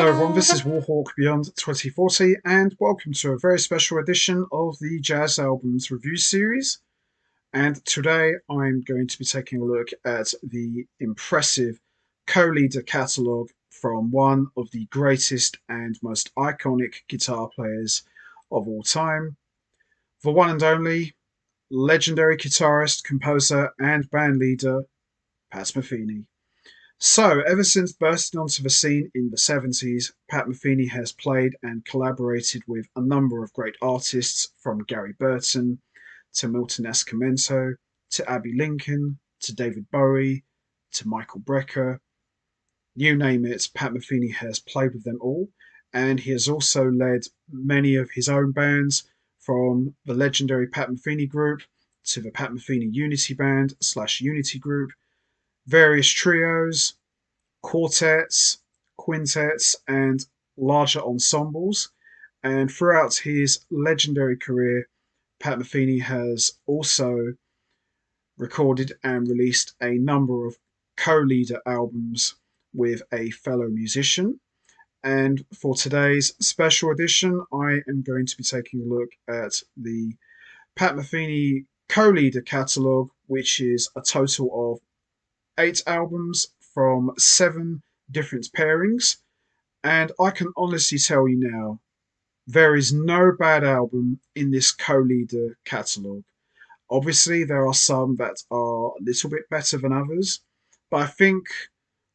Hello everyone, this is Warhawk Beyond 2040 and welcome to a very special edition of the Jazz Albums Review Series. And today I'm going to be taking a look at the impressive co-leader catalogue from one of the greatest and most iconic guitar players of all time, the one and only legendary guitarist, composer and bandleader Pat Metheny. So, ever since bursting onto the scene in the 70s, Pat Metheny has played and collaborated with a number of great artists, from Gary Burton to Milton Nascimento to Abbey Lincoln to David Bowie to Michael Brecker. You name it, Pat Metheny has played with them all, and he has also led many of his own bands, from the legendary Pat Metheny Group to the Pat Metheny Unity Band / Unity Group, various trios, quartets, quintets, and larger ensembles. And throughout his legendary career, Pat Metheny has also recorded and released a number of co-leader albums with a fellow musician. And for today's special edition, I am going to be taking a look at the Pat Metheny co-leader catalogue, which is a total of 8 albums from 7 different pairings. And I can honestly tell you now, there is no bad album in this co-leader catalogue. Obviously, there are some that are a little bit better than others, but I think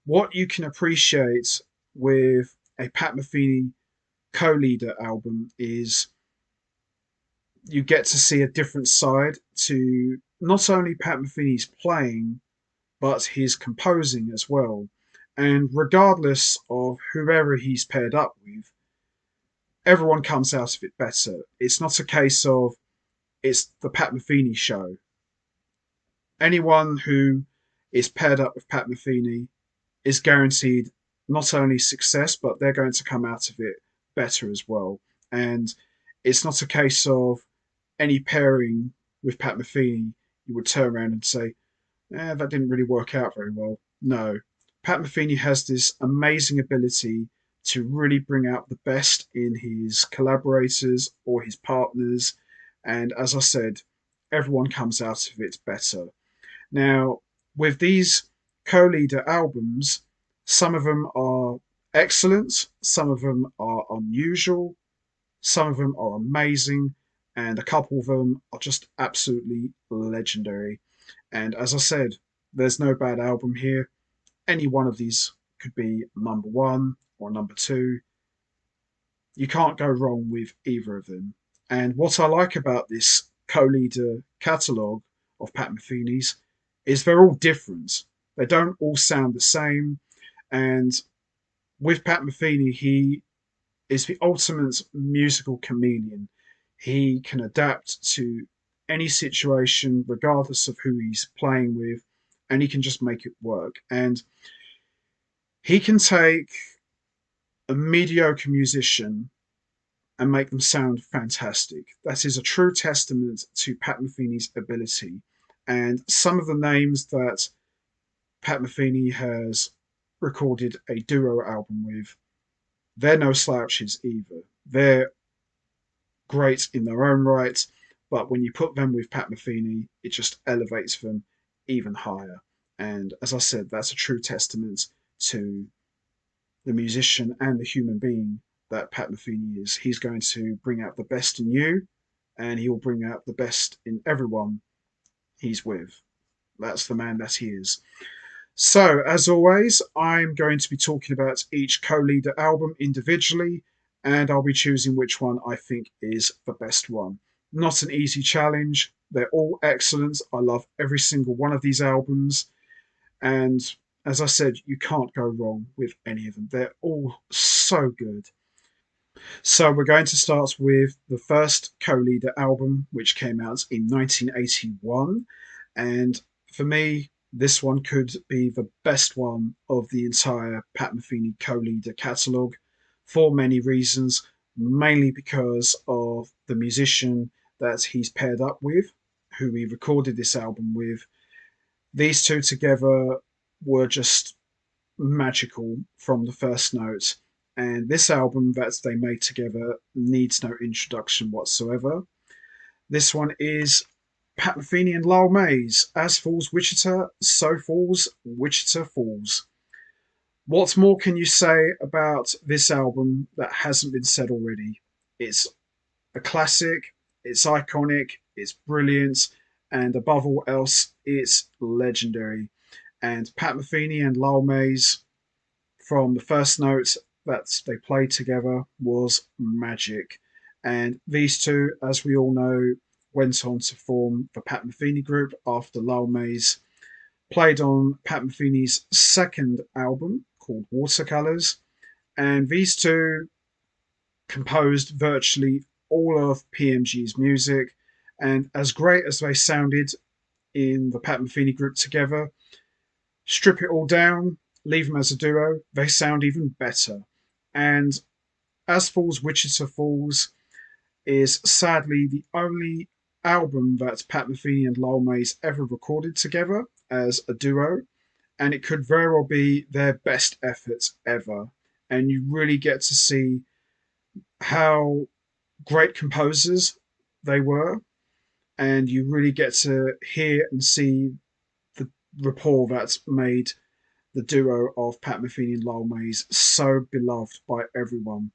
what you can appreciate with a Pat Metheny co-leader album is you get to see a different side to not only Pat Metheny's playing, but his composing as well. And regardless of whoever he's paired up with, everyone comes out of it better. It's not a case of it's the Pat Metheny show. Anyone who is paired up with Pat Metheny is guaranteed not only success, but they're going to come out of it better as well. And it's not a case of any pairing with Pat Metheny, you would turn around and say, that didn't really work out very well. No, Pat Metheny has this amazing ability to really bring out the best in his collaborators or his partners. And as I said, everyone comes out of it better. Now, with these co-leader albums, some of them are excellent, some of them are unusual, some of them are amazing, and a couple of them are just absolutely legendary. And as I said, there's no bad album here. Any one of these could be number one or number two. You can't go wrong with either of them. And what I like about this co-leader catalogue of Pat Metheny's is they're all different. They don't all sound the same. And with Pat Metheny, he is the ultimate musical chameleon. He can adapt to any situation, regardless of who he's playing with, and he can just make it work. And he can take a mediocre musician and make them sound fantastic. That is a true testament to Pat Metheny's ability. And some of the names that Pat Metheny has recorded a duo album with, they're no slouches either. They're great in their own right, but when you put them with Pat Metheny, it just elevates them even higher. And as I said, that's a true testament to the musician and the human being that Pat Metheny is. He's going to bring out the best in you, and he will bring out the best in everyone he's with. That's the man that he is. So, as always, I'm going to be talking about each co-leader album individually, and I'll be choosing which one I think is the best one. Not an easy challenge. They're all excellent. I love every single one of these albums. And as I said, you can't go wrong with any of them. They're all so good. So we're going to start with the first co-leader album, which came out in 1981. And for me, this one could be the best one of the entire Pat Metheny co-leader catalogue for many reasons, mainly because of the musician that he's paired up with, who he recorded this album with. These two together were just magical from the first note. and this album that they made together needs no introduction whatsoever. This one is Pat Metheny and Lyle Mays. As falls Wichita, so falls Wichita Falls. What more can you say about this album that hasn't been said already? It's a classic, it's iconic, it's brilliant, and above all else, it's legendary. And Pat Metheny and Lyle Mays, from the first note that they played together, was magic. And these two, as we all know, went on to form the Pat Metheny Group after Lyle Mays played on Pat Metheny's second album called Watercolors. And these two composed virtually all of PMG's music. And as great as they sounded in the Pat Metheny Group together, strip it all down, leave them as a duo, they sound even better. And As Falls Wichita Falls is sadly the only album that Pat Metheny and Lyle Mays ever recorded together as a duo, and it could very well be their best effort ever. And you really get to see how great composers they were, and you really get to hear and see the rapport that's made the duo of Pat Metheny and Lyle Mays so beloved by everyone.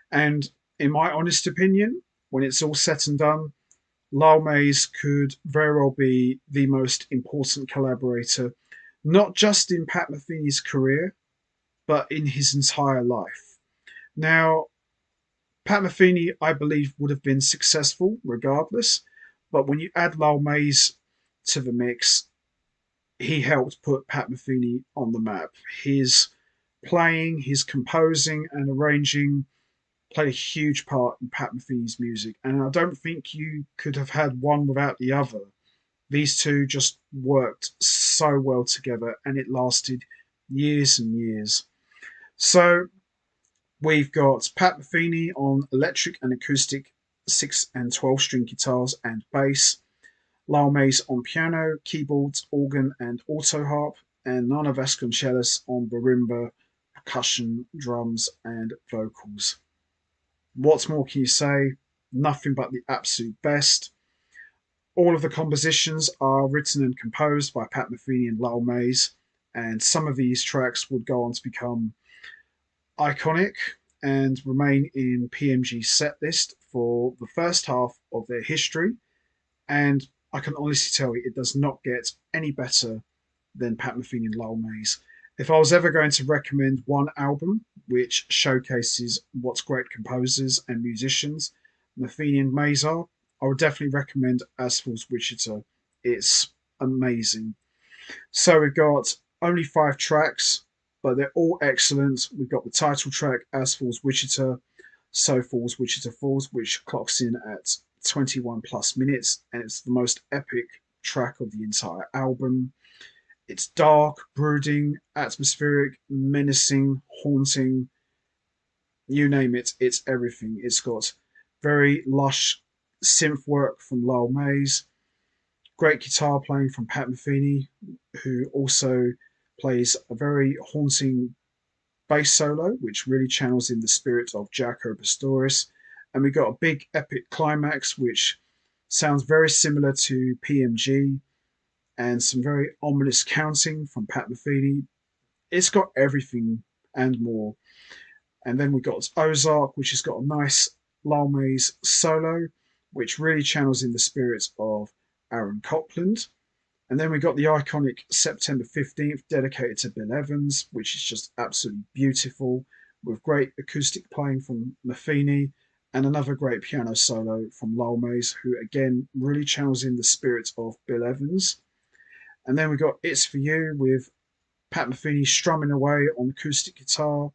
And in my honest opinion, when it's all said and done, Lyle Mays could very well be the most important collaborator, not just in Pat Metheny's career, but in his entire life. Now, Pat Metheny, I believe, would have been successful regardless, but when you add Lyle Mays to the mix, he helped put Pat Metheny on the map. His playing, his composing, and arranging played a huge part in Pat Metheny's music, and I don't think you could have had one without the other. These two just worked so well together, and it lasted years and years. So we've got Pat Metheny on electric and acoustic 6 and 12 string guitars and bass, Lyle Mays on piano, keyboards, organ, and auto harp, and Nana Vasconcelos on marimba, percussion, drums, and vocals. What more can you say? Nothing but the absolute best. All of the compositions are written and composed by Pat Metheny and Lyle Mays, and some of these tracks would go on to become iconic and remain in PMG's set list for the first half of their history. And I can honestly tell you, it does not get any better than Pat Metheny and Lyle Mays. If I was ever going to recommend one album which showcases what great composers and musicians Metheny and Mays are, I would definitely recommend As Falls Wichita. It's amazing. So we've got only 5 tracks, but they're all excellent. We've got the title track, As Falls Wichita, So Falls Wichita Falls, which clocks in at 21 plus minutes, and it's the most epic track of the entire album. It's dark, brooding, atmospheric, menacing, haunting. You name it, it's everything. It's got very lush synth work from Lyle Mays, great guitar playing from Pat Metheny, who also plays a very haunting bass solo, which really channels in the spirit of Jaco Pastorius. And we got a big epic climax, which sounds very similar to PMG, and some very ominous counting from Pat Metheny. It's got everything and more. And then we got Ozark, which has got a nice Lyle Mays solo, which really channels in the spirit of Aaron Copland. And then we got the iconic September 15th, dedicated to Bill Evans, which is just absolutely beautiful, with great acoustic playing from Metheny and another great piano solo from Lyle Mays, who again really channels in the spirit of Bill Evans. And then we got It's For You with Pat Metheny strumming away on acoustic guitar,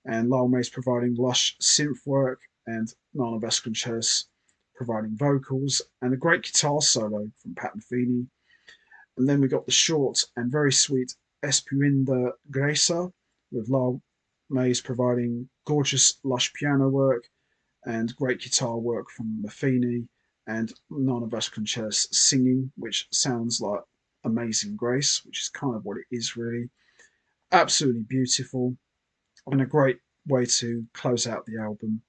and Lyle Mays providing lush synth work, and Nana Vasconcelos providing vocals, and a great guitar solo from Pat Metheny. And then we got the short and very sweet Espinda Gresa, with Lyle Mays providing gorgeous, lush piano work and great guitar work from Metheny, and Nana Vasconcelos singing, which sounds like Amazing Grace, which is kind of what it is really. Absolutely beautiful, and a great way to close out the album.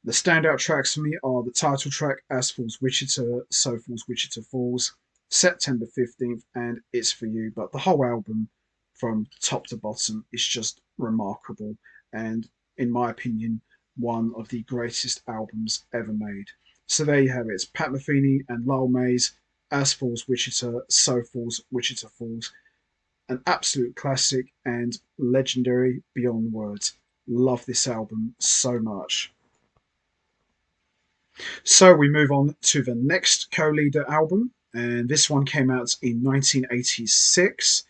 The standout tracks for me are the title track, As Falls Wichita, So Falls Wichita Falls, September 15th, and It's For You. But the whole album, from top to bottom, is just remarkable. And in my opinion, one of the greatest albums ever made. So there you have it. It's Pat Metheny and Lyle Mays, As Falls Wichita, So Falls Wichita Falls. An absolute classic and legendary beyond words. Love this album so much. So we move on to the next co-leader album, and this one came out in 1986.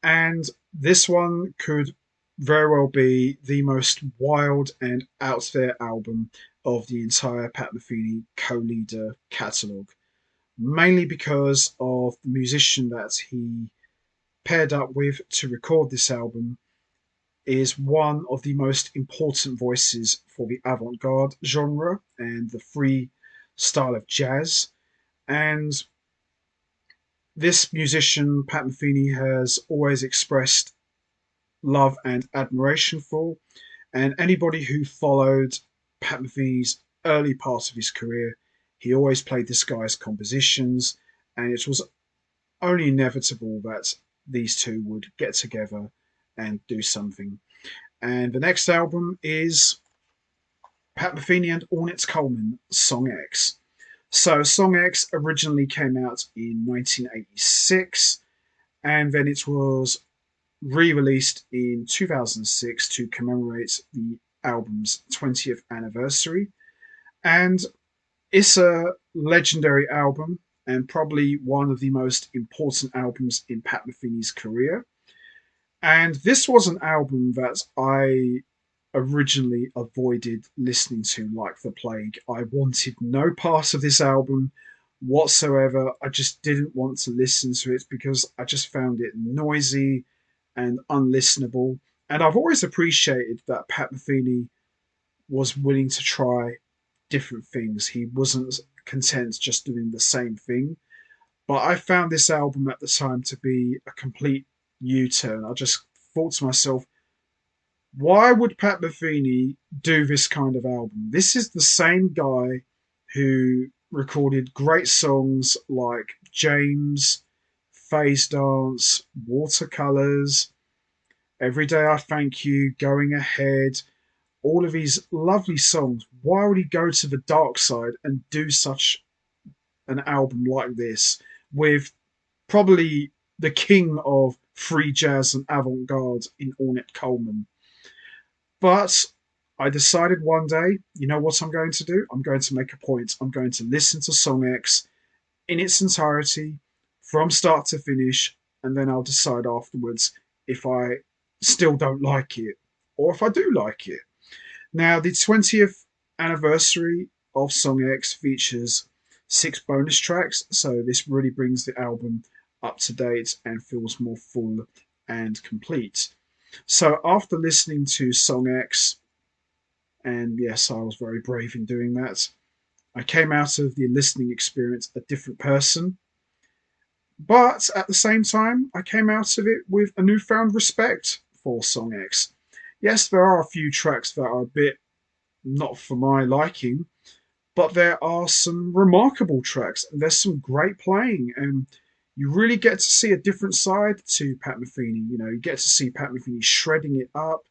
And this one could very well be the most wild and out there album of the entire Pat Metheny co-leader catalogue, mainly because of the musician that he paired up with to record this album is one of the most important voices for the avant-garde genre and the free style of jazz. And this musician, Pat Metheny, has always expressed love and admiration for. And anybody who followed Pat Metheny's early part of his career, he always played this guy's compositions, and it was only inevitable that these two would get together and do something. And the next album is Pat Metheny and Ornette Coleman, Song X. So Song X originally came out in 1986, and then it was re-released in 2006 to commemorate the album's 20th anniversary. And it's a legendary album and probably one of the most important albums in Pat Metheny's career. And this was an album that I originally avoided listening to like the plague. I wanted no part of this album whatsoever. I just didn't want to listen to it because I just found it noisy and unlistenable. And I've always appreciated that Pat Metheny was willing to try different things. He wasn't content just doing the same thing. But I found this album at the time to be a complete U-turn. I just thought to myself, why would Pat Metheny do this kind of album? This is the same guy who recorded great songs like James, Phase Dance, Watercolors, Every Day I Thank You, Going Ahead, all of these lovely songs. Why would he go to the dark side and do such an album like this with probably the king of free jazz and avant-garde in Ornette Coleman? But I decided one day, you know what I'm going to do? I'm going to make a point. I'm going to listen to Song X in its entirety from start to finish, and then I'll decide afterwards if I still don't like it or if I do like it. Now, the 20th anniversary of Song X features 6 bonus tracks, so this really brings the album up to date and feels more full and complete. So after listening to Song X, and yes, I was very brave in doing that, I came out of the listening experience a different person. But at the same time, I came out of it with a newfound respect for Song X. Yes, there are a few tracks that are a bit not for my liking, but there are some remarkable tracks and there's some great playing, and you really get to see a different side to Pat Metheny. You know, you get to see Pat Metheny shredding it up.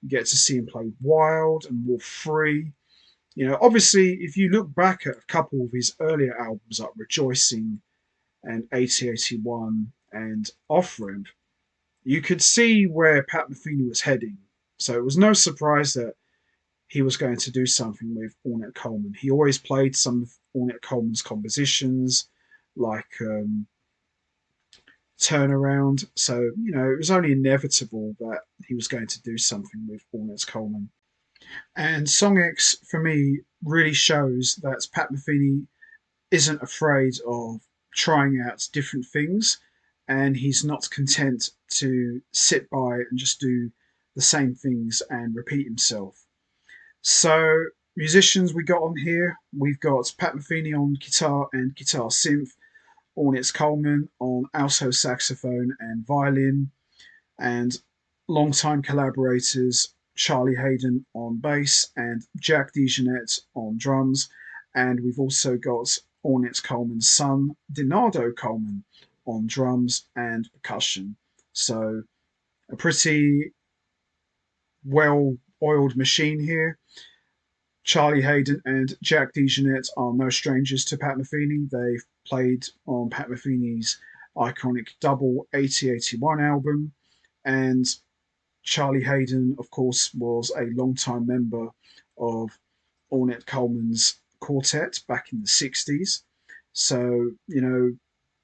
You get to see him play wild and more free. You know, obviously, if you look back at a couple of his earlier albums like Rejoicing and 8081 and Off Ramp, you could see where Pat Metheny was heading. So it was no surprise that he was going to do something with Ornette Coleman. He always played some of Ornette Coleman's compositions, like Turnaround. So, you know, it was only inevitable that he was going to do something with Ornette Coleman. And Song X, for me, really shows that Pat Metheny isn't afraid of trying out different things, and he's not content to sit by and just do the same things and repeat himself. So, musicians we got on here, we've got Pat Metheny on guitar and guitar synth, Ornette Coleman on alto saxophone and violin, and longtime collaborators Charlie Haydon on bass, and Jack DeJohnette on drums. And we've also got Ornette Coleman's son, Dinardo Coleman, on drums and percussion. So a pretty well-oiled machine here. Charlie Haydon and Jack DeJohnette are no strangers to Pat Metheny. They've played on Pat Metheny's iconic double 8081 album, and Charlie Haydon, of course, was a long-time member of Ornette Coleman's quartet back in the 60s. So,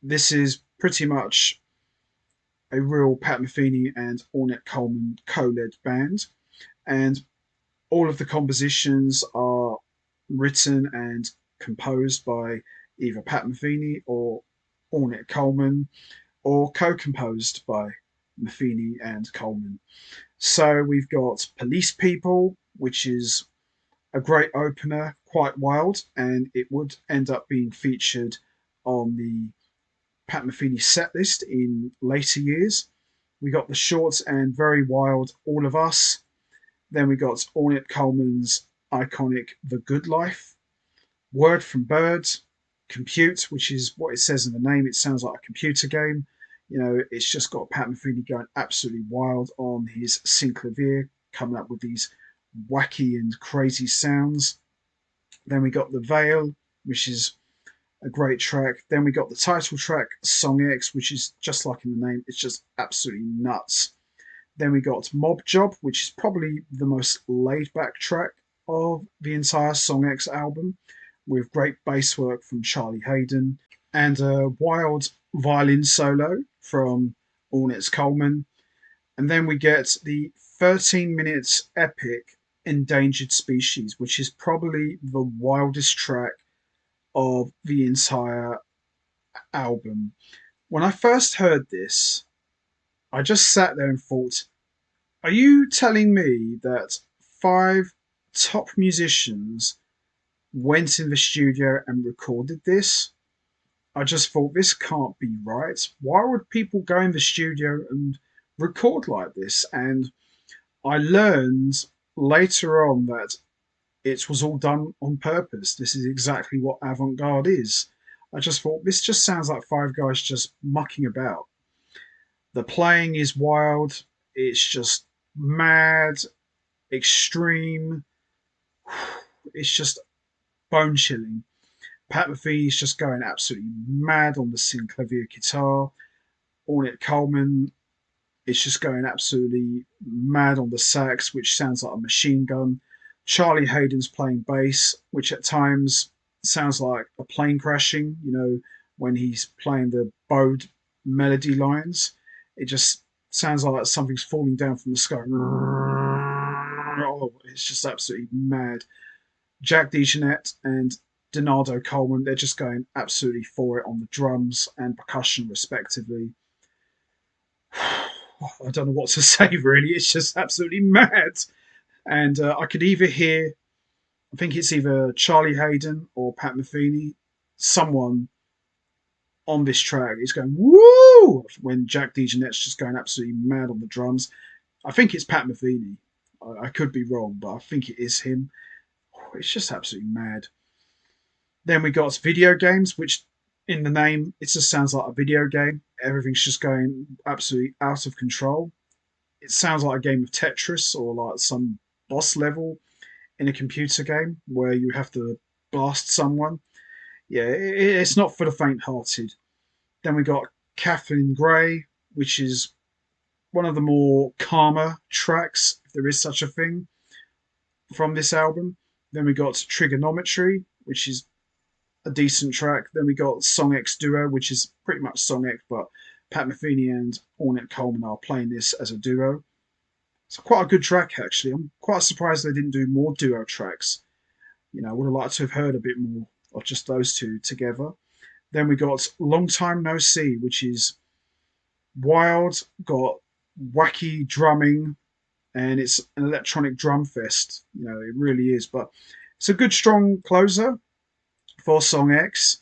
this is pretty much a real Pat Metheny and Ornette Coleman co-led band. And all of the compositions are written and composed by either Pat Metheny or Ornette Coleman, or co-composed by Metheny and Coleman. So we've got Police People, which is a great opener, quite wild, and it would end up being featured on the Pat Metheny set list in later years. We got the short and very wild All of Us. Then we got Ornette Coleman's iconic The Good Life, Word from Birds, Compute, which is what it says in the name. It sounds like a computer game. It's just got Pat Metheny going absolutely wild on his synclavier, coming up with these wacky and crazy sounds. Then we got The Veil, which is a great track. Then we got the title track, Song X, which is just like in the name, it's just absolutely nuts. Then we got Mob Job, which is probably the most laid back track of the entire Song X album, with great bass work from Charlie Haydon and a wild violin solo from Ornette Coleman. And then we get the 13 minutes epic Endangered Species, which is probably the wildest track of the entire album. When I first heard this, I just sat there and thought, are you telling me that 5 top musicians went in the studio and recorded this? I just thought, this can't be right. Why would people go in the studio and record like this? And I learned later on that it was all done on purpose. This is exactly what avant-garde is. I just thought, this just sounds like 5 guys just mucking about. The playing is wild. It's just mad, extreme. It's just bone-chilling. Pat Metheny is just going absolutely mad on the synclavier guitar. Ornette Coleman is just going absolutely mad on the sax, which sounds like a machine gun. Charlie Haydon's playing bass, which at times sounds like a plane crashing, when he's playing the bowed melody lines. It just sounds like something's falling down from the sky. Oh, it's just absolutely mad. Jack DeJohnette and Dinardo Coleman, they're just going absolutely for it on the drums and percussion, respectively. I don't know what to say, really. It's just absolutely mad. And I could either hear, I think it's either Charlie Haydon or Pat Metheny, someone on this track is going, woo, when Jack DeJohnette's just going absolutely mad on the drums. I think it's Pat Metheny. I could be wrong, but I think it is him. It's just absolutely mad. Then we got video games, which in the name, it just sounds like a video game. Everything's just going absolutely out of control. It sounds like a game of Tetris or like some boss level in a computer game where you have to blast someone. Yeah, it's not for the faint-hearted. Then we got Kathleen Gray, which is one of the more calmer tracks, if there is such a thing, from this album. Then we got Trigonometry, which is a decent track. Then we got Song X Duo, which is pretty much Song X, but Pat Metheny and Ornette Coleman are playing this as a duo. It's quite a good track, actually. I'm quite surprised they didn't do more duo tracks. I would have liked to have heard a bit more of just those two together. Then we got Long Time No See, which is wild, got wacky drumming, and it's an electronic drum fest. It really is. But it's a good, strong closer for Song X.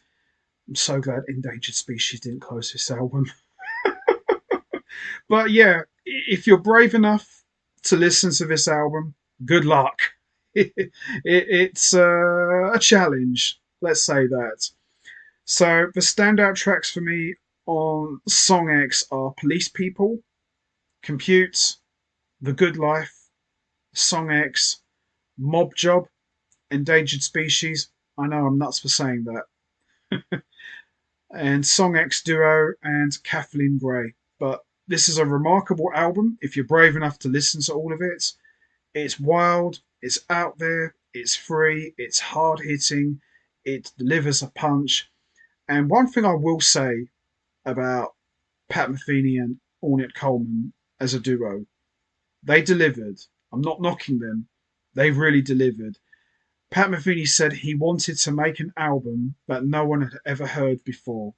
I'm so glad Endangered Species didn't close this album. But yeah, if you're brave enough to listen to this album, good luck. It's a challenge, let's say that. So the standout tracks for me on Song X are Police People, Compute, The Good Life, Song X, Mob Job, Endangered Species. I know I'm nuts for saying that. And Song X Duo and Kathleen Gray. But this is a remarkable album if you're brave enough to listen to all of it. It's wild, it's out there, it's free, it's hard hitting, it delivers a punch. And one thing I will say about Pat Metheny and Ornette Coleman as a duo, they delivered. I'm not knocking them. They really delivered. Pat Metheny said he wanted to make an album that no one had ever heard before.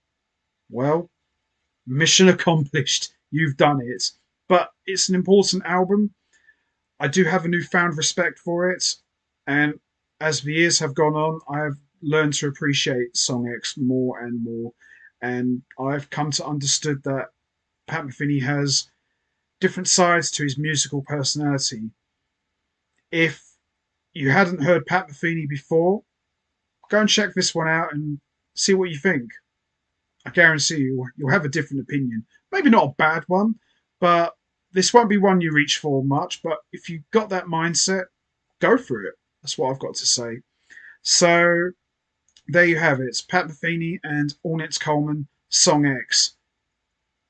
Well, mission accomplished. You've done it. But it's an important album. I do have a newfound respect for it. And as the years have gone on, I have learned to appreciate Song X more and more. And I've come to understood that Pat Metheny has different sides to his musical personality. If you hadn't heard Pat Metheny before, go and check this one out and see what you think. I guarantee you'll have a different opinion. Maybe not a bad one, but this won't be one you reach for much. But if you've got that mindset, go for it. That's what I've got to say. So there you have it. Pat Metheny and Ornette Coleman, Song X.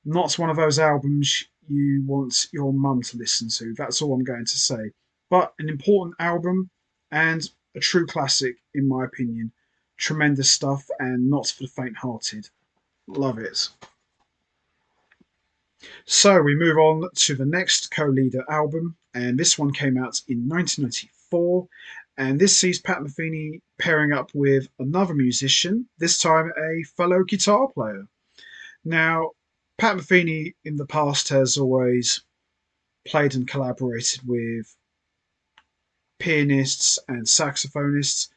Not one of those albums you want your mum to listen to. That's all I'm going to say. But an important album and a true classic, in my opinion. Tremendous stuff and not for the faint-hearted. Love it. So we move on to the next co-leader album, and this one came out in 1994. And this sees Pat Metheny pairing up with another musician, this time a fellow guitar player. Now, Pat Metheny in the past has always played and collaborated with pianists and saxophonists,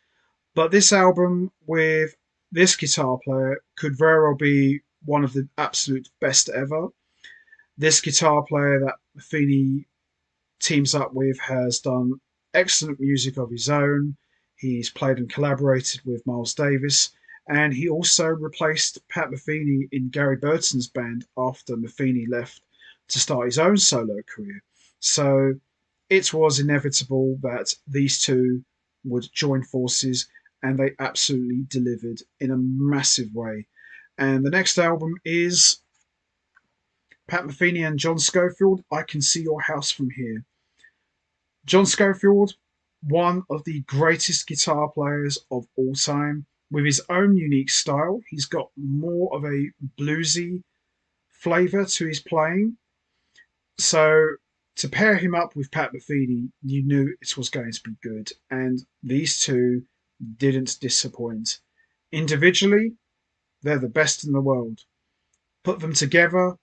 but this album with this guitar player could very well be one of the absolute best ever. This guitar player that Metheny teams up with has done excellent music of his own. He's played and collaborated with Miles Davis, and he also replaced Pat Metheny in Gary Burton's band after Metheny left to start his own solo career. So it was inevitable that these two would join forces, and they absolutely delivered in a massive way. And the next album is Pat Metheny and John Scofield, I Can See Your House From Here. John Scofield, one of the greatest guitar players of all time, with his own unique style. He's got more of a bluesy flavour to his playing. So to pair him up with Pat Metheny, you knew it was going to be good. And these two didn't disappoint. Individually, they're the best in the world. Put them together,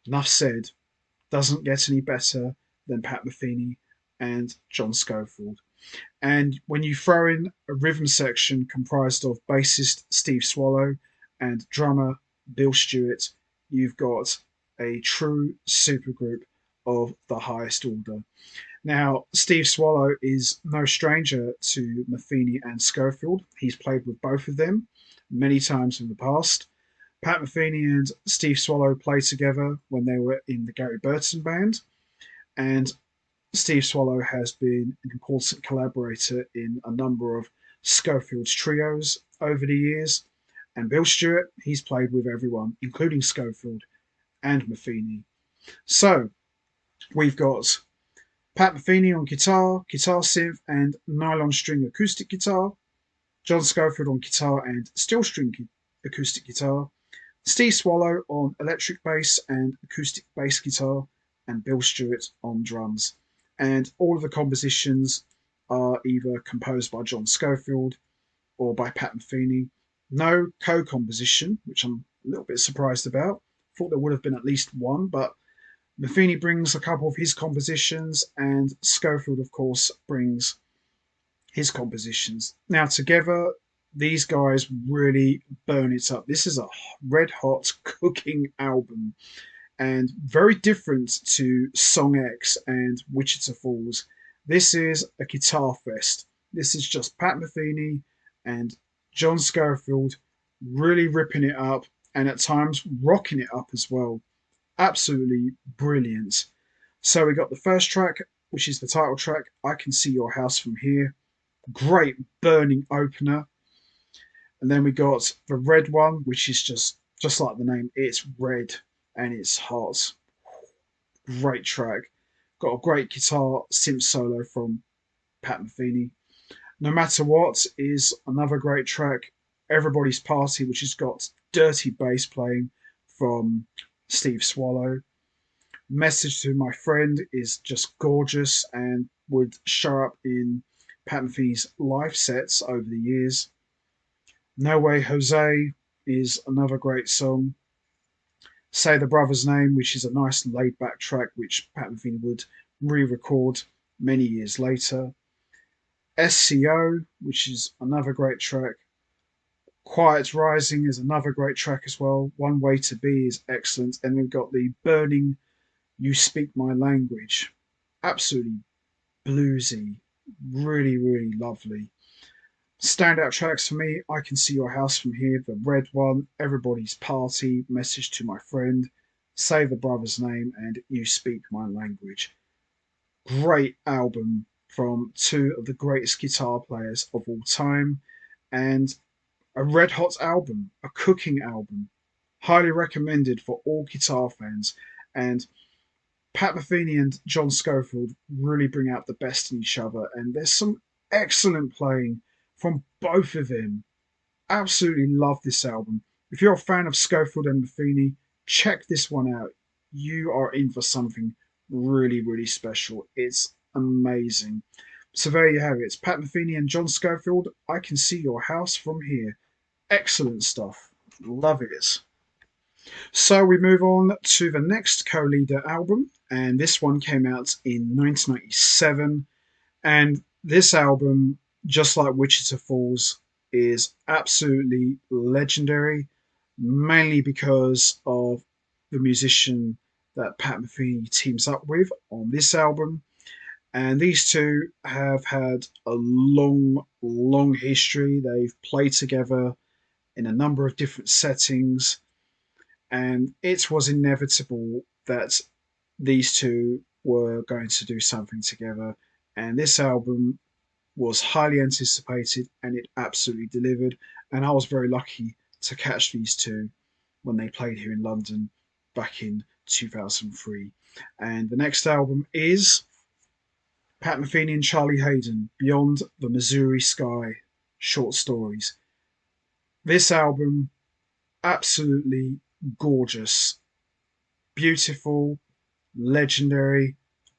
enough said. Doesn't get any better than Pat Metheny and John Scofield. And when you throw in a rhythm section comprised of bassist Steve Swallow and drummer Bill Stewart, you've got a true supergroup of the highest order. Now, Steve Swallow is no stranger to Metheny and Scofield. He's played with both of them many times in the past. Pat Metheny and Steve Swallow played together when they were in the Gary Burton band, and Steve Swallow has been an important collaborator in a number of Scofield's trios over the years. And Bill Stewart, he's played with everyone, including Scofield and Metheny. So we've got Pat Metheny on guitar, guitar synth, and nylon string acoustic guitar. John Scofield on guitar and steel string acoustic guitar. Steve Swallow on electric bass and acoustic bass guitar, and Bill Stewart on drums. And all of the compositions are either composed by John Scofield or by Pat Metheny. No co-composition, which I'm a little bit surprised about. Thought there would have been at least one, but Metheny brings a couple of his compositions, and Scofield, of course, brings his compositions. Now, together, these guys really burn it up. This is a red hot cooking album, and very different to Song X and Wichita Falls. This is a guitar fest. This is just Pat Metheny and John Scofield really ripping it up and at times rocking it up as well. Absolutely brilliant. So we got the first track, which is the title track, I Can See Your House From Here. Great burning opener. And then we got the red one, which is just like the name, it's red and it's hot. Great track. Got a great guitar synth solo from Pat Metheny. No Matter What is another great track. Everybody's Party, which has got dirty bass playing from Steve Swallow. Message to My Friend is just gorgeous and would show up in Pat Metheny's live sets over the years. No Way Jose is another great song. Say the Brother's Name, which is a nice laid back track which Pat Metheny would re record many years later. SCO, which is another great track. Quiet Rising is another great track as well. One Way to Be is excellent. And we've got the burning You Speak My Language. Absolutely bluesy. Really, really lovely. Standout tracks for me, I Can See Your House From Here, the red one, Everybody's Party, Message to My Friend, Say the Brother's Name, and You Speak My Language. Great album from two of the greatest guitar players of all time, and a red hot album, a cooking album. Highly recommended for all guitar fans. And Pat Metheny and John Scofield really bring out the best in each other, and there's some excellent playing from both of them. Absolutely love this album. If you're a fan of Scofield and Metheny, check this one out. You are in for something really, really special. It's amazing. So there you have it. It's Pat Metheny and John Scofield. I Can See Your House From Here. Excellent stuff. Love it. So we move on to the next co-leader album, and this one came out in 1997. And this album, just like Wichita Falls, is absolutely legendary, mainly because of the musician that Pat Metheny teams up with on this album. And these two have had a long, long history. They've played together in a number of different settings, and it was inevitable that these two were going to do something together. And this album was highly anticipated and it absolutely delivered. And I was very lucky to catch these two when they played here in London back in 2003. And the next album is Pat Metheny and Charlie Haden, Beyond the Missouri Sky, Short Stories. This album, absolutely gorgeous, beautiful, legendary,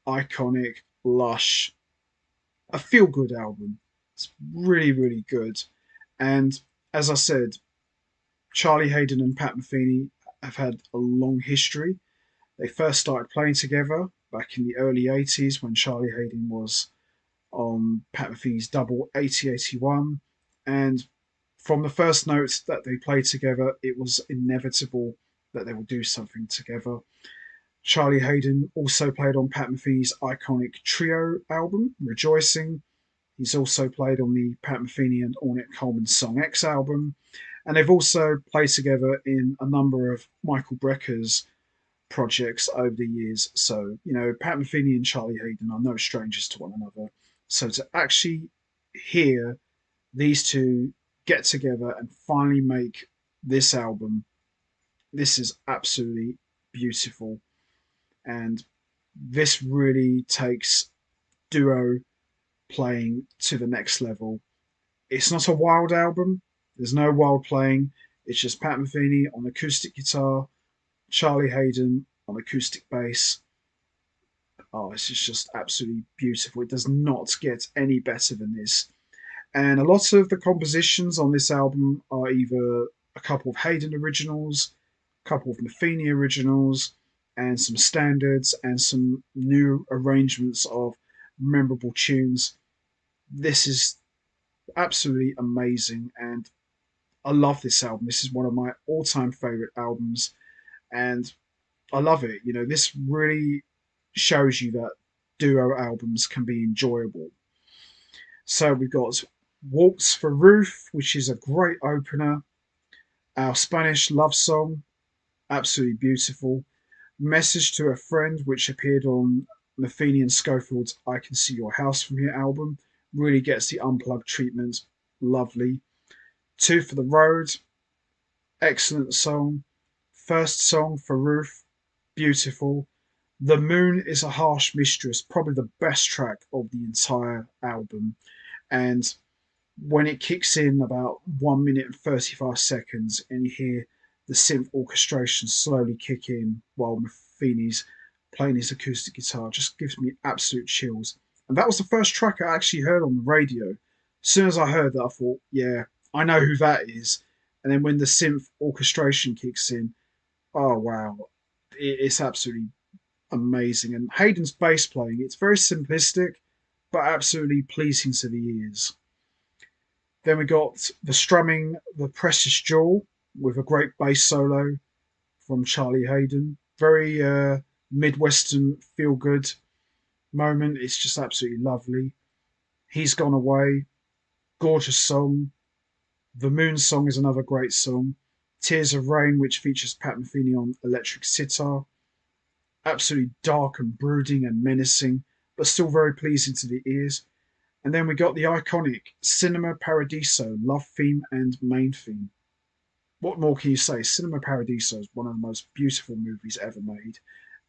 iconic, lush, a feel good album. It's really, really good. And as I said, Charlie Haden and Pat Metheny have had a long history. They first started playing together back in the early 80s when Charlie Haden was on Pat Metheny's double 8081. And from the first note that they played together, it was inevitable that they would do something together. Charlie Haden also played on Pat Metheny's iconic Trio album, Rejoicing. He's also played on the Pat Metheny and Ornette Coleman Song X album. And they've also played together in a number of Michael Brecker's projects over the years. So, Pat Metheny and Charlie Haden are no strangers to one another. So to actually hear these two get together and finally make this album, this is absolutely beautiful. And this really takes duo playing to the next level. It's not a wild album. There's no wild playing. It's just Pat Metheny on acoustic guitar, Charlie Haden on acoustic bass. Oh, it's just absolutely beautiful. It does not get any better than this. And a lot of the compositions on this album are either a couple of Haden originals, a couple of Metheny originals, and some standards and some new arrangements of memorable tunes. This is absolutely amazing, and I love this album. This is one of my all-time favorite albums, and I love it. You know, this really shows you that duo albums can be enjoyable. So we've got Waltz for Ruth, which is a great opener. Our Spanish love song, absolutely beautiful. Message to a Friend, which appeared on Metheny and Schofield's I Can See Your House from Here album, really gets the unplugged treatment. Lovely. Two for the Road, excellent song. First song for Ruth, beautiful. The Moon is a Harsh Mistress, probably the best track of the entire album. And when it kicks in about 1 minute and 35 seconds, and you hear the synth orchestration slowly kick in while Metheny's playing his acoustic guitar, just gives me absolute chills. And that was the first track I actually heard on the radio. As soon as I heard that, I thought, yeah, I know who that is. And then when the synth orchestration kicks in, oh wow, it's absolutely amazing. And Hayden's bass playing, it's very simplistic, but absolutely pleasing to the ears. Then we got the strumming, the Precious Jewel, with a great bass solo from Charlie Hayden. Very Midwestern feel good moment. It's just absolutely lovely. He's Gone Away, gorgeous song. The Moon Song is another great song. Tears of Rain, which features Pat Metheny on electric sitar. Absolutely dark and brooding and menacing, but still very pleasing to the ears. And then we got the iconic Cinema Paradiso love theme and main theme. What more can you say? Cinema Paradiso is one of the most beautiful movies ever made.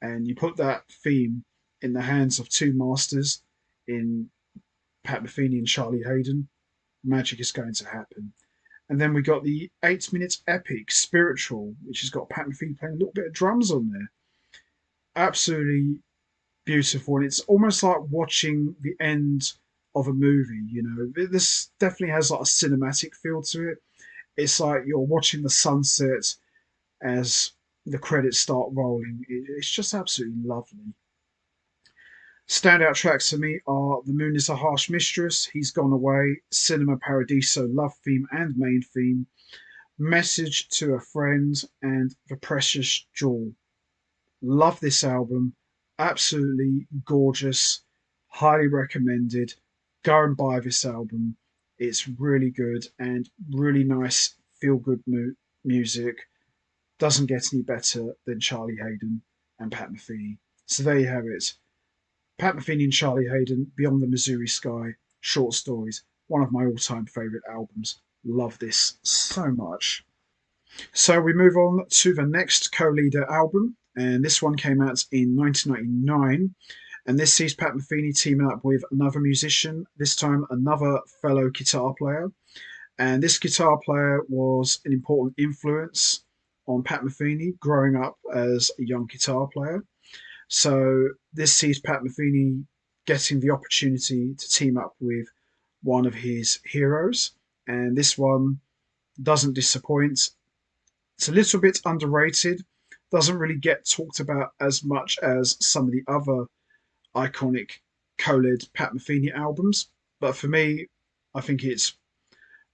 And you put that theme in the hands of two masters in Pat Metheny and Charlie Hayden, magic is going to happen. And then we got the 8 minute epic Spiritual, which has got Pat Metheny playing a little bit of drums on there. Absolutely beautiful. And it's almost like watching the end of a movie, you know. This definitely has like a cinematic feel to it. It's like you're watching the sunset as the credits start rolling. It's just absolutely lovely. Standout tracks for me are The Moon is a Harsh Mistress, He's Gone Away, Cinema Paradiso love theme and main theme, Message to a Friend, and The Precious Jewel. Love this album. Absolutely gorgeous. Highly recommended. Go and buy this album. It's really good and really nice, feel good music. Doesn't get any better than Charlie Hayden and Pat Metheny. So there you have it. Pat Metheny and Charlie Hayden, Beyond the Missouri Sky, Short Stories. One of my all time favourite albums. Love this so much. So we move on to the next co-leader album, and this one came out in 1999. And this sees Pat Metheny teaming up with another musician, this time another fellow guitar player. And this guitar player was an important influence on Pat Metheny growing up as a young guitar player. So this sees Pat Metheny getting the opportunity to team up with one of his heroes. And this one doesn't disappoint. It's a little bit underrated, doesn't really get talked about as much as some of the other iconic co-led Pat Metheny albums. But for me, I think it's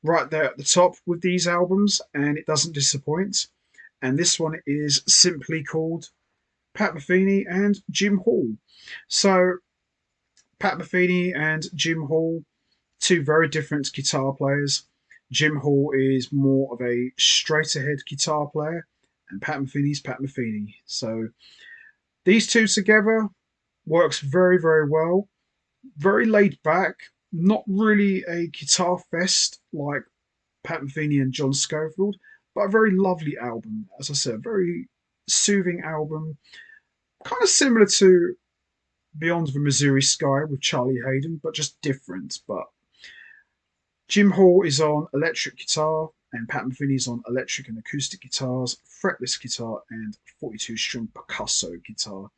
right there at the top with these albums, and it doesn't disappoint. And this one is simply called Pat Metheny and Jim Hall. So Pat Metheny and Jim Hall, two very different guitar players. Jim Hall is more of a straight ahead guitar player, and Pat Metheny's Pat Metheny. So these two together works very, very well. Very laid back, not really a guitar fest like Pat Metheny and John Scofield, but a very lovely album. As I said, very soothing album, kind of similar to Beyond the Missouri Sky with Charlie Hayden, but just different. But Jim Hall is on electric guitar, and Pat Metheny is on electric and acoustic guitars, fretless guitar, and 42-string percusso guitar.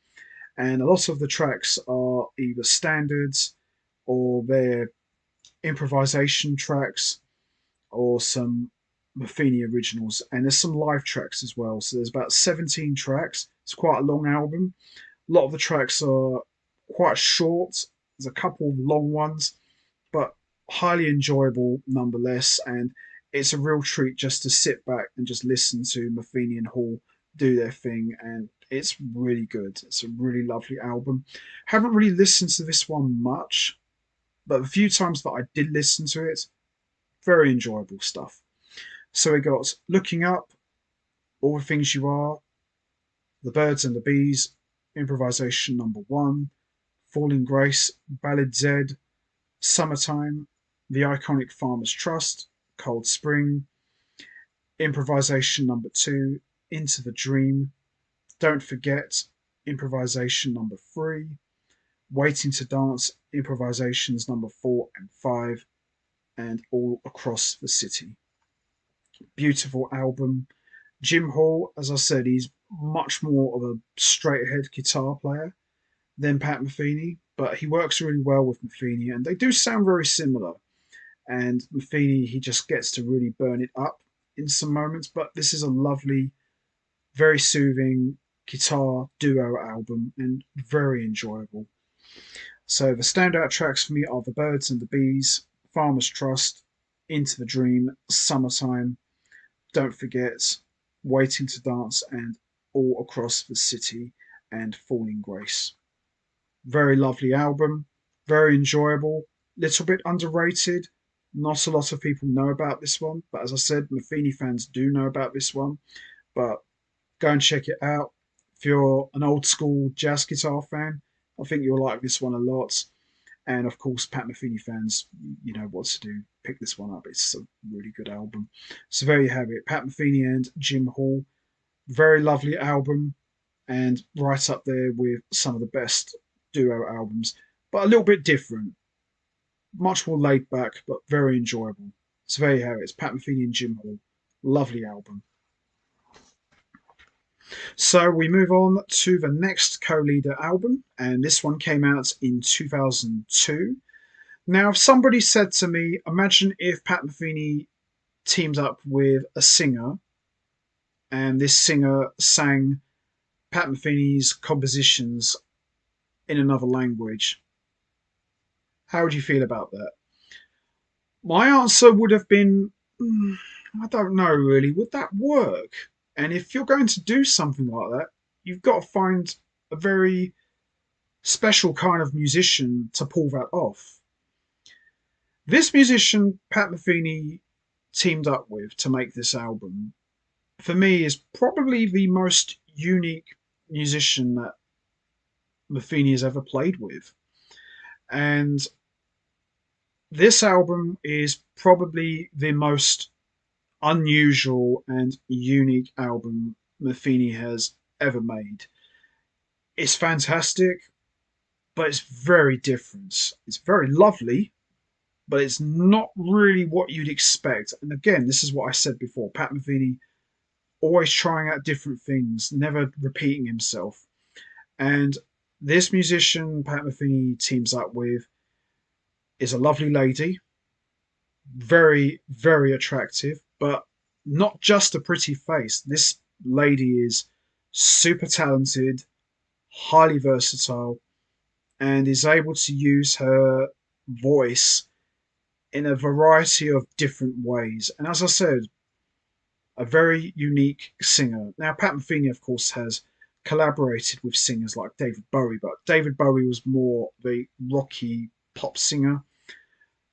And a lot of the tracks are either standards or they're improvisation tracks or some Metheny originals. And there's some live tracks as well. So there's about 17 tracks. It's quite a long album. A lot of the tracks are quite short. There's a couple of long ones, but highly enjoyable nonetheless. And it's a real treat just to sit back and just listen to Metheny and Hall do their thing. And It's really good. It's a really lovely album. Haven't really listened to this one much, but the few times that I did listen to it, very enjoyable stuff. So we got Looking Up, All the Things You Are, The Birds and the Bees, Improvisation number 1, Falling Grace, Ballad Z, Summertime, The Iconic Farmers Trust, Cold Spring, Improvisation number 2, Into the Dream, Don't Forget, Improvisation number 3, Waiting to Dance, Improvisations number 4 and 5, and All Across the City. Beautiful album. Jim Hall, as I said, he's much more of a straight ahead guitar player than Pat Metheny, but he works really well with Metheny, and they do sound very similar. And Metheny, he just gets to really burn it up in some moments, but this is a lovely, very soothing guitar duo album and very enjoyable. So the standout tracks for me are The Birds and the Bees, Farmers Trust, Into the Dream, Summertime, Don't Forget, Waiting to Dance, and All Across the City and Falling Grace. Very lovely album, very enjoyable, little bit underrated. Not a lot of people know about this one, but as I said, Metheny fans do know about this one. But go and check it out. If you're an old school jazz guitar fan, I think you'll like this one a lot. And of course, Pat Metheny fans, you know what to do. Pick this one up. It's a really good album. So there you have it. Pat Metheny and Jim Hall. Very lovely album, and right up there with some of the best duo albums, but a little bit different. Much more laid back, but very enjoyable. So there you have it. It's Pat Metheny and Jim Hall. Lovely album. So we move on to the next co-leader album, and this one came out in 2002. Now, if somebody said to me, imagine if Pat Metheny teamed up with a singer, and this singer sang Pat Metheny's compositions in another language, how would you feel about that? My answer would have been, I don't know really. Would that work? And if you're going to do something like that, you've got to find a very special kind of musician to pull that off. This musician, Pat Metheny, teamed up with to make this album, for me, is probably the most unique musician that Metheny has ever played with. And this album is probably the most unusual and unique album Metheny has ever made. It's fantastic, but it's very different. It's very lovely, but it's not really what you'd expect. And again, this is what I said before. Pat Metheny always trying out different things, never repeating himself. And this musician Pat Metheny teams up with is a lovely lady, very, very attractive, but not just a pretty face. This lady is super talented, highly versatile, and is able to use her voice in a variety of different ways. And as I said, a very unique singer. Now, Pat Metheny, of course, has collaborated with singers like David Bowie, but David Bowie was more the rocky pop singer.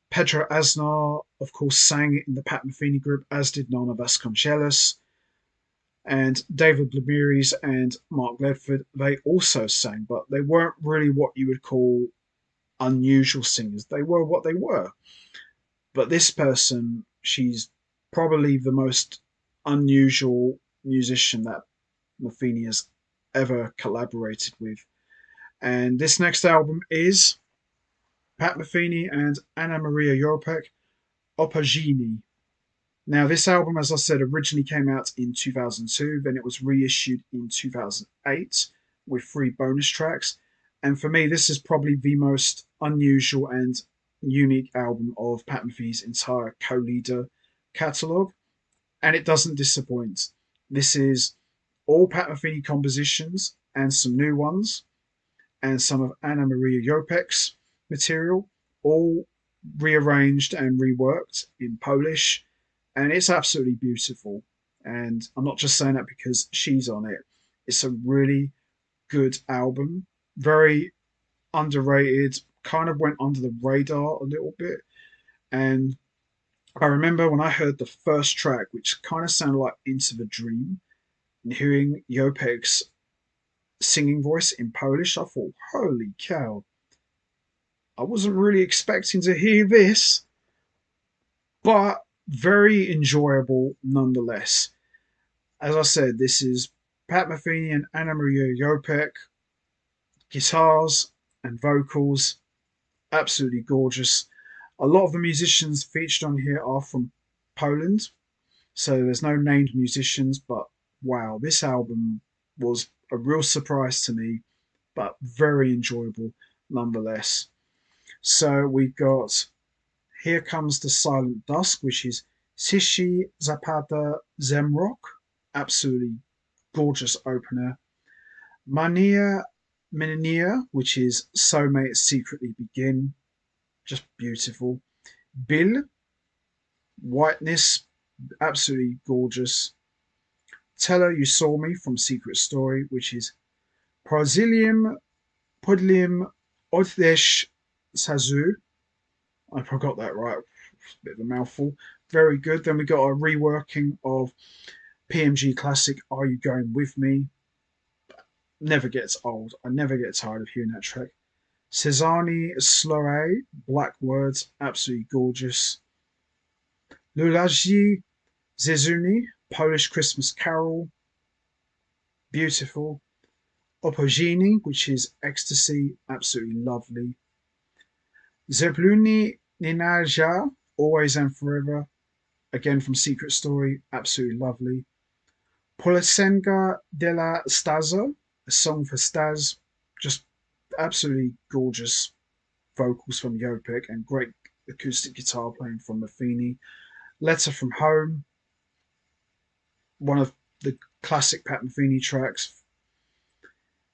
Pedro Aznar, of course, sang in the Pat Metheny Group, as did Nana Vasconcelos. And David Blamiris and Mark Ledford, they also sang, but they weren't really what you would call unusual singers. They were what they were. But this person, she's probably the most unusual musician that Metheny has ever collaborated with. And this next album is Pat Metheny and Anna Maria Jopek, Opagini. Now, this album, as I said, originally came out in 2002, then it was reissued in 2008 with 3 bonus tracks. And for me, this is probably the most unusual and unique album of Pat Metheny's entire co-leader catalogue, and it doesn't disappoint. This is all Pat Metheny compositions and some new ones, and some of Anna Maria Jopek's material, all rearranged and reworked in Polish, and it's absolutely beautiful. And I'm not just saying that because she's on it. It's a really good album. Very underrated, kind of went under the radar a little bit. And I remember when I heard the first track, which kind of sounded like Into the Dream, and hearing Jopek's singing voice in Polish, I thought, holy cow, I wasn't really expecting to hear this, but very enjoyable nonetheless. As I said, this is Pat Metheny and Anna Maria Jopek, guitars and vocals, absolutely gorgeous. A lot of the musicians featured on here are from Poland, so there's no named musicians, but wow, this album was a real surprise to me, but very enjoyable nonetheless. So we got Here Comes the Silent Dusk, which is Sishi Zapada Zemrock, absolutely gorgeous opener. Mania Menenia, which is So May It Secretly Begin, just beautiful. Bill, Whiteness, absolutely gorgeous. Tell Her You Saw Me from Secret Story, which is Prosilium Pudlium Oddesh Sazu. I forgot that right. It's a bit of a mouthful. Very good. Then we got a reworking of PMG Classic Are You Going With Me? Never gets old. I never get tired of hearing that track. Cezanne Sloay, Black Words, absolutely gorgeous. Lulaji Zezuni, Polish Christmas Carol, beautiful. Opogini, which is Ecstasy, absolutely lovely. Zebluni Ninaja, Always and Forever, again from Secret Story, absolutely lovely. Polisenga della Stasa, a song for Stas, just absolutely gorgeous vocals from Jopek and great acoustic guitar playing from Metheny. Letter from Home, one of the classic Pat Metheny tracks.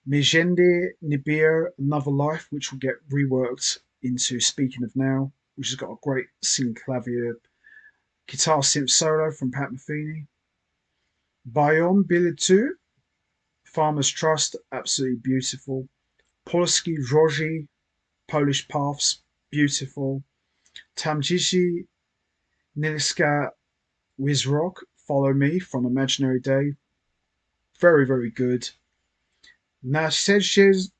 Mijende Nibio, Another Life, which will get reworked into Speaking of Now, which has got a great synclavier guitar synth solo from Pat Metheny. Bion Bilitu, Farmer's Trust, absolutely beautiful. Polski Roji, Polish Paths, beautiful. Tamjishi Niliska Wizrock, Follow Me from Imaginary Day, very, very good. Nasezhez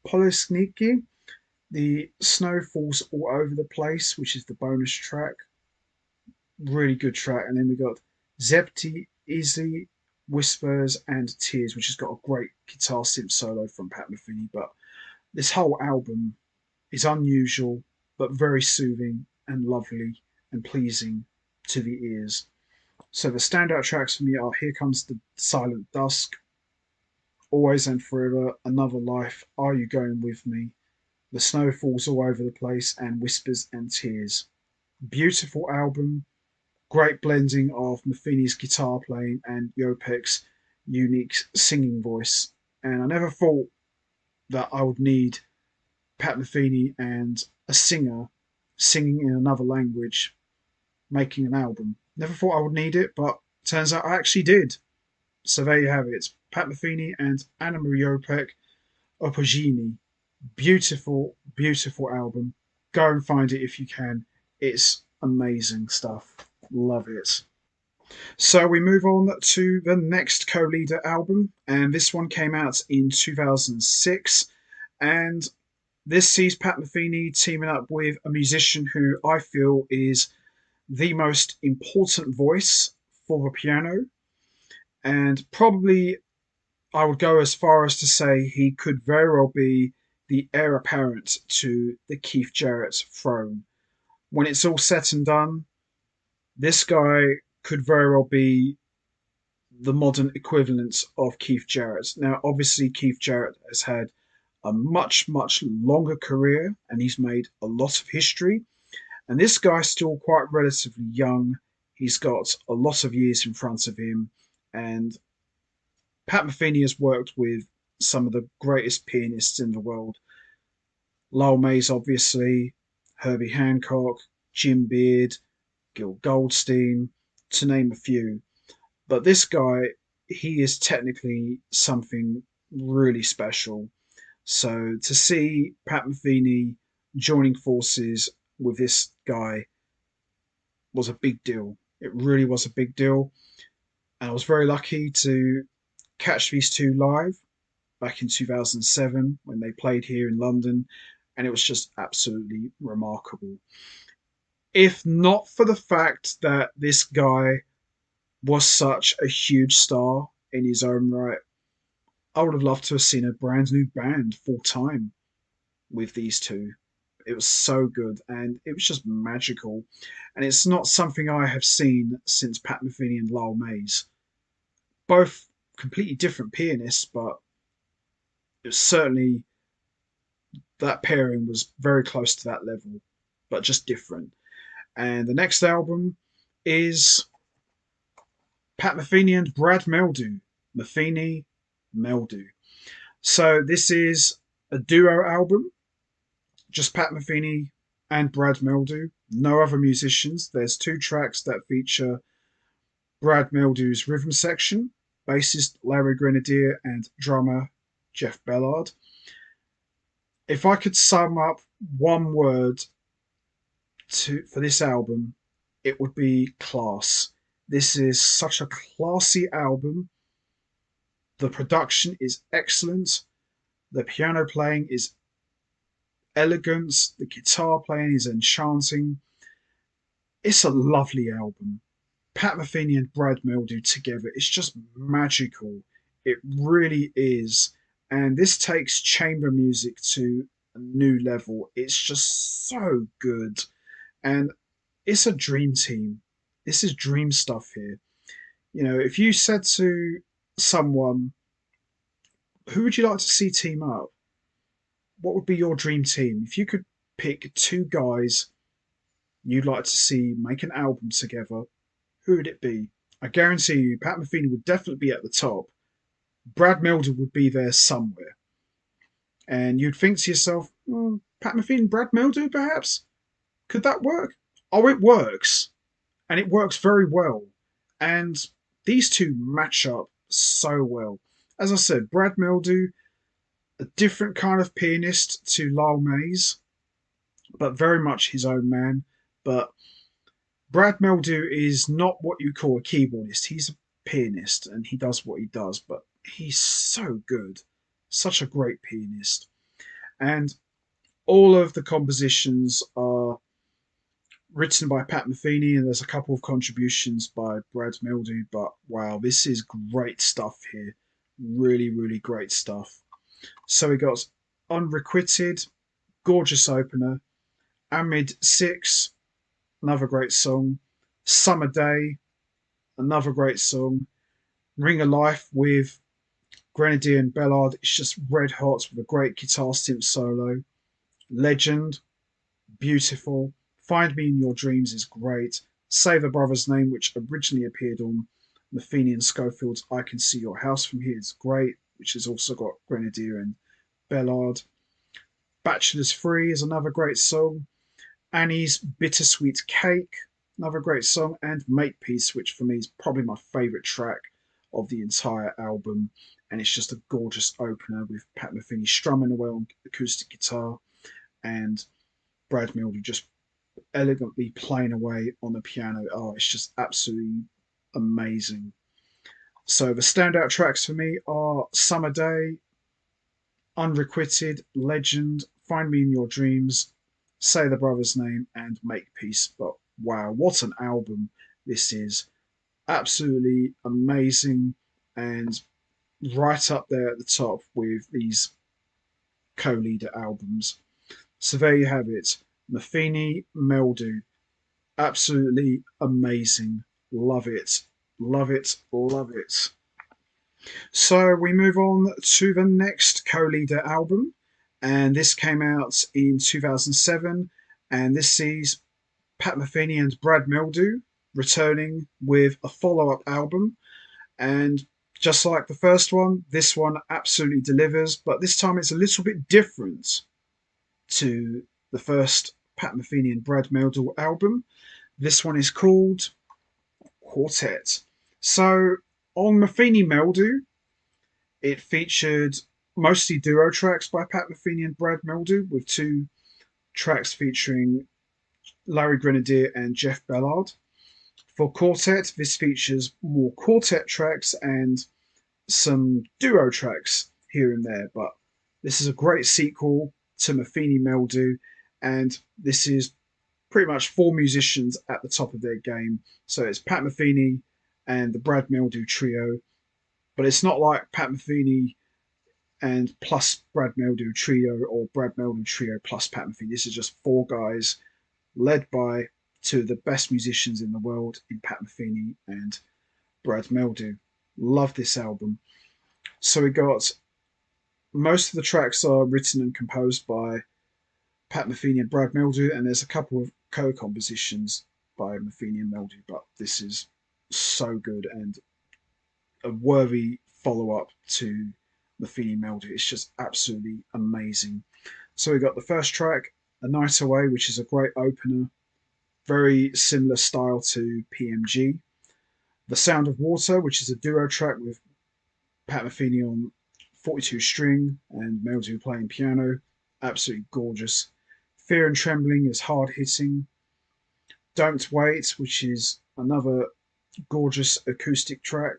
Polesniki, The Snow Falls All Over the Place, which is the bonus track, really good track. And then we got Zepti Easy, Whispers and Tears, which has got a great guitar synth solo from Pat Metheny. But this whole album is unusual, but very soothing and lovely and pleasing to the ears. So the standout tracks for me are Here Comes the Silent Dusk, Always and Forever, Another Life, Are You Going With Me, The Snow Falls All Over the Place, and Whispers and Tears. Beautiful album, great blending of Metheny's guitar playing and Jopek's unique singing voice. And I never thought that I would need Pat Metheny and a singer singing in another language making an album. Never thought I would need it, but turns out I actually did. So there you have it. Pat Metheny and Anna Maria Jopek, Opogini. Beautiful, beautiful album. Go and find it if you can. It's amazing stuff. Love it. So we move on to the next co-leader album, and this one came out in 2006. And this sees Pat Metheny teaming up with a musician who I feel is the most important voice for the piano, and probably I would go as far as to say he could very well be the heir apparent to the Keith Jarrett throne. When it's all said and done, this guy could very well be the modern equivalent of Keith Jarrett. Now, obviously, Keith Jarrett has had a much, much longer career and he's made a lot of history. And this guy's still quite relatively young. He's got a lot of years in front of him. And Pat Metheny has worked with some of the greatest pianists in the world. Lyle Mays, obviously, Herbie Hancock, Jim Beard, Gil Goldstein, to name a few. But this guy he is technically something really special. So to see Pat Metheny joining forces with this guy was a big deal. It really was a big deal. And I was very lucky to catch these two live back in 2007 when they played here in London. And it was just absolutely remarkable. If not for the fact that this guy was such a huge star in his own right, I would have loved to have seen a brand new band full time with these two. It was so good and it was just magical. And it's not something I have seen since Pat Metheny and Lyle Mays. Both completely different pianists, but it was certainly that pairing was very close to that level, but just different. And the next album is Pat Metheny and Brad Meldew. Metheny Meldew. So this is a duo album, just Pat Metheny and Brad Meldew. No other musicians. There's two tracks that feature Brad Meldew's rhythm section, bassist Larry Grenadier and drummer Jeff Bellard. If I could sum up one word for this album, it would be class. This is such a classy album. The production is excellent. The piano playing is elegant. The guitar playing is enchanting. It's a lovely album. Pat Metheny and Brad Meldew together, it's just magical. It really is. And this takes chamber music to a new level. It's just so good. And it's a dream team. This is dream stuff here. You know, if you said to someone, who would you like to see team up? What would be your dream team? If you could pick two guys you'd like to see make an album together, who would it be? I guarantee you, Pat Metheny would definitely be at the top. Brad Melder would be there somewhere. And you'd think to yourself, Pat Metheny and Brad Melder, perhaps? Could that work? Oh, it works. And it works very well. And these two match up so well. As I said, Brad Meldew, a different kind of pianist to Lyle Mays, but very much his own man. But Brad Meldew is not what you call a keyboardist. He's a pianist and he does what he does, but he's so good. Such a great pianist. And all of the compositions are written by Pat Metheny, and there's a couple of contributions by Brad Meldew, but wow, this is great stuff here. Really, really great stuff. So we got Unrequited, gorgeous opener, Amid 6, another great song, Summer Day, another great song, Ring of Life with Grenadier and Bellard, it's just red hot with a great guitar synth solo, Legend, beautiful, Find Me in Your Dreams is great, Say the Brother's Name, which originally appeared on Metheny and Schofield's I Can See Your House from Here, is great, which has also got Grenadier and Bellard. Bachelor's Free is another great song. Annie's Bittersweet Cake, another great song. And Makepeace, which for me is probably my favourite track of the entire album. And it's just a gorgeous opener with Pat Metheny strumming away on acoustic guitar and Brad Meldew just elegantly playing away on the piano. Oh, it's just absolutely amazing. So the standout tracks for me are Summer Day, Unrequited, Legend, Find Me in Your Dreams, Say the Brother's Name, and Makepeace. But wow, what an album this is. Absolutely amazing and right up there at the top with these co-leader albums. So there you have it. Metheny Meldew. Absolutely amazing. Love it. Love it. Love it. So we move on to the next co-leader album, and this came out in 2007, and this sees Pat Metheny and Brad Meldew returning with a follow-up album, and just like the first one, this one absolutely delivers, but this time it's a little bit different to the first Pat Metheny and Brad Meldew album. This one is called Quartet. So On Metheny Mildew, it featured mostly duo tracks by Pat Metheny and Brad Mildew, with two tracks featuring Larry Grenadier and Jeff Ballard. For Quartet, this features more quartet tracks and some duo tracks here and there, but this is a great sequel to Metheny Mildew, and this is pretty much four musicians at the top of their game. So it's Pat Metheny and the Brad Mildew trio, but it's not like Pat Metheny and plus Brad Mildew trio or Brad Mildew trio plus Pat Metheny. This is just four guys led by two of the best musicians in the world in Pat Metheny and Brad Mildew. Love this album. So we got most of the tracks are written and composed by Pat Metheny and Brad Mildew, and there's a couple of co-compositions by Metheny and Mildew, but this is so good and a worthy follow-up to Metheny Mildew. It's just absolutely amazing. So we got the first track, A Night Away, which is a great opener, very similar style to PMG. The Sound of Water, which is a duo track with Pat Metheny on 42 string and Mildew playing piano, absolutely gorgeous. Fear and Trembling is hard hitting. Don't Wait, which is another gorgeous acoustic track.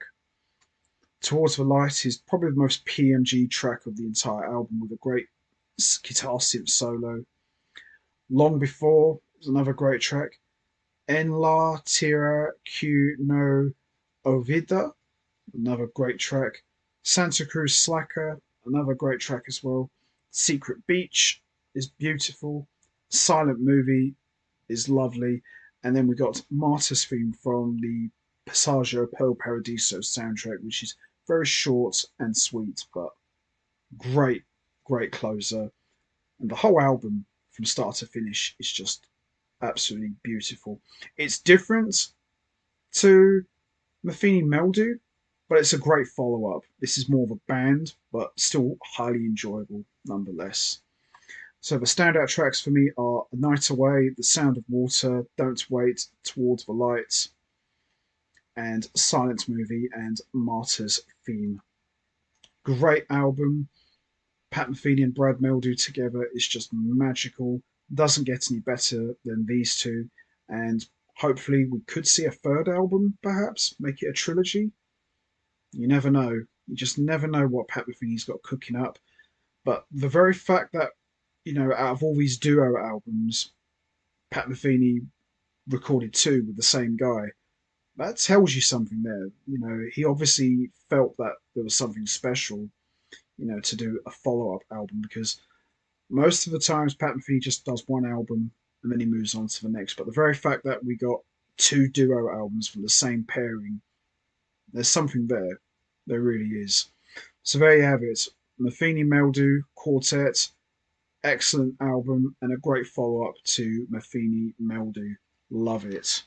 Towards the Light is probably the most PMG track of the entire album, with a great guitar synth solo. Long Before is another great track. En la tierra que no olvida, another great track. Santa Cruz Slacker, another great track as well. Secret Beach is beautiful. Silent Movie is lovely. And then we got Martyr's Theme from the Passaggio per Paradiso soundtrack, which is very short and sweet, but great, great closer. And the whole album from start to finish is just absolutely beautiful. It's different to Metheny Mildew, but it's a great follow-up. This is more of a band, but still highly enjoyable nonetheless. So the standout tracks for me are A Night Away, The Sound of Water, Don't Wait, Towards the Light, and Silent Movie and Martyr's Theme. Great album. Pat Metheny and Brad Mildew together is just magical. Doesn't get any better than these two, and hopefully we could see a third album, perhaps make it a trilogy. You never know. You just never know what Pat Metheny's got cooking up. But the very fact that, out of all these duo albums, Pat Metheny recorded two with the same guy, that tells you something there. He obviously felt that there was something special, to do a follow-up album, because most of the times Pat Metheny just does one album and then he moves on to the next. But the very fact that we got two duo albums from the same pairing, there's something there. There really is. So there you have it. Metheny Mildew Quartet, excellent album and a great follow-up to Metheny Mildew. Love it.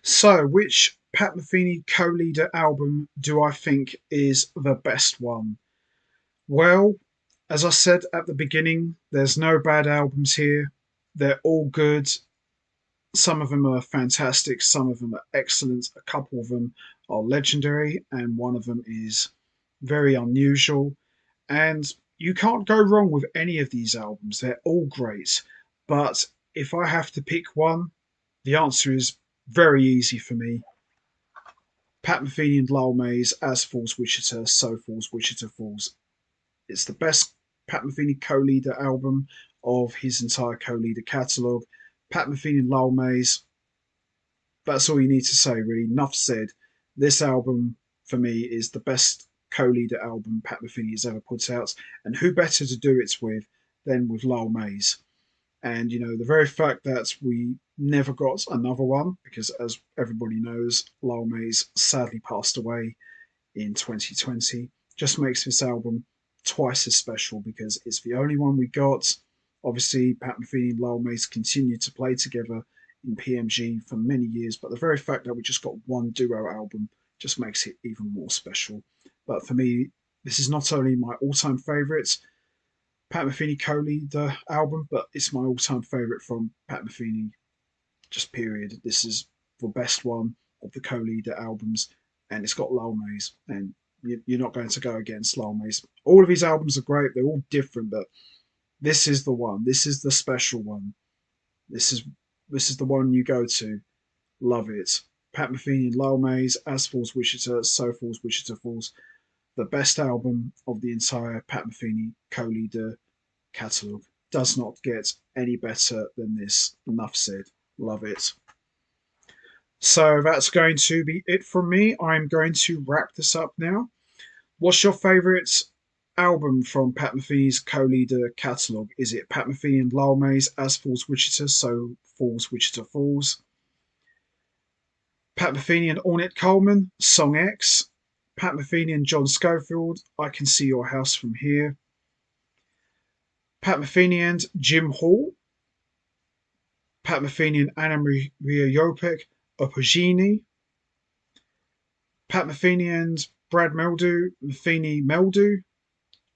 So, which Pat Metheny co-leader album do I think is the best one? Well, as I said at the beginning, there's no bad albums here. They're all good. Some of them are fantastic, some of them are excellent, a couple of them are legendary, and one of them is very unusual. And you can't go wrong with any of these albums. They're all great. But if I have to pick one, the answer is very easy for me. Pat Metheny and Lyle Mays, As Falls Wichita, So Falls Wichita Falls. It's the best Pat Metheny co-leader album of his entire co-leader catalogue. Pat Metheny and Lyle Mays, that's all you need to say, really. Enough said. This album, for me, is the best co-leader album Pat Metheny has ever put out. And who better to do it with than with Lyle Mays? And, the very fact that we never got another one, because as everybody knows, Lyle Mays sadly passed away in 2020, just makes this album twice as special, because it's the only one we got. Obviously, Pat Metheny and Lyle Mays continued to play together in PMG for many years, but the very fact that we just got one duo album just makes it even more special. But for me, this is not only my all-time favourite Pat Metheny co-leader album, but it's my all-time favourite from Pat Metheny, just period. This is the best one. of the co-leader albums, and it's got Lowell Mays, and you're not going to go against Lowell Mays. All of his albums are great; they're all different, but this is the one. This is the special one. This is the one you go to. Love it. Pat Metheny and Lowell Mays, As Falls Wichita, So Falls Wichita Falls. The best album of the entire Pat Metheny co-leader catalogue. Does not get any better than this. Enough said. Love it. So that's going to be it from me. I'm going to wrap this up now. What's your favourite album from Pat Metheny's co-leader catalogue? Is it Pat Metheny and Lowell Mays, As Falls Wichita, So Falls Wichita Falls? Pat Metheny and Ornette Coleman, Song X. Pat Metheny and John Scofield, I Can See Your House From Here. Pat Metheny and Jim Hall. Pat Metheny and Anna Maria Jopek, Opogini. Pat Metheny and Brad Meldu, Metheny Meldu,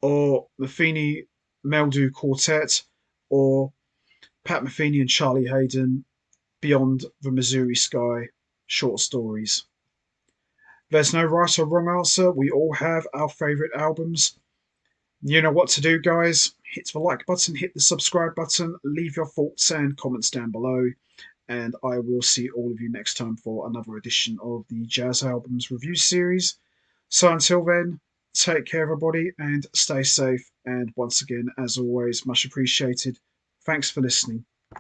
or Metheny Meldu Quartet, or Pat Metheny and Charlie Hayden, Beyond the Missouri Sky, short stories. There's no right or wrong answer. We all have our favourite albums. You know what to do, guys. Hit the like button, hit the subscribe button, leave your thoughts and comments down below, and I will see all of you next time for another edition of the Jazz Albums Review Series. So until then, take care, everybody, and stay safe. And once again, as always, much appreciated. Thanks for listening.